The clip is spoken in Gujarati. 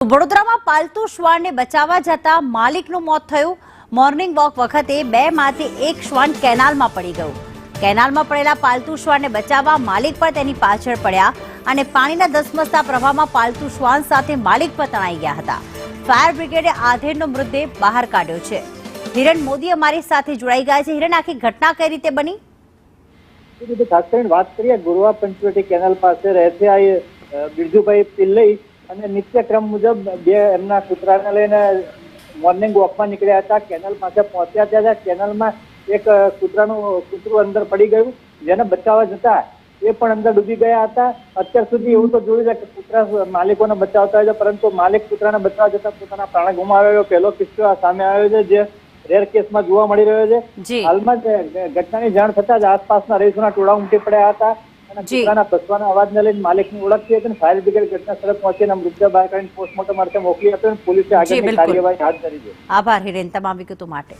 તો વડોદરામાં પાલતુ શ્વાનને બચાવવા જતા માલિકનું મોત થયું। મોર્નિંગ વોક વખતે બેમાંથી એક શ્વાન કેનાલમાં પડી ગયું। કેનાલમાં પડેલા પાલતુ શ્વાનને બચાવવા માલિક પણ તેની પાછળ પડ્યા અને પાણીના ધસમસતા પ્રવાહમાં પાલતુ શ્વાન સાથે માલિક પણ તણાઈ ગયા હતા। ફાયર બ્રિગેડે આધેડનો મૃતદેહ બહાર કાઢ્યો છે। હિરણ મોદી અમારી સાથે જોડાઈ ગયા છે। હિરણ, આખી ઘટના કઈ રીતે બની? ખાસ કરીને વાત કરીએ ગુરુવા પંચવટી કેનાલ પાસે રહેશે આ બિરજુભાઈ પિલ્લઈ અને નિત્યક્રમ મુજબ બે એમના કૂતરાને લઈને મોર્નિંગ વોકમાં નીકળ્યા હતા। કેનાલ પાસે પહોંચ્યા ત્યાં કેનાલમાં એક કૂતરું અંદર પડી ગયું, જેને બચાવવા જતા એ પણ અંદર ડૂબી ગયા હતા। અત્યાર સુધી એવું તો જોયું છે કે કૂતરા માલિકોને બચાવતા હોય છે, પરંતુ માલિક કૂતરાને બચાવવા જતા પોતાના પ્રાણ ગુમાવ્યો। પહેલો કિસ્સો સામે આવ્યો છે, જે રેર કેસમાં જોવા મળી રહ્યો છે। હાલમાં ઘટનાની જાણ થતા જ આસપાસના રહીશોના ટોળા ઉમટી પડ્યા હતા અને કૂતરાના ભસવાના અવાજને લઈને માલિકની ઓળખ થઈ હતી। ફાયર બ્રિગેડ ઘટના સ્થળે પહોંચીને મૃતદેહ બહાર કાઢીને પોસ્ટમોર્ટમ અર્થે મોકલી આપ્યો અને પોલીસે આગળની કાર્યવાહી હાથ ધરી છે। આભાર હિરેન, તમામ વિગતો માટે।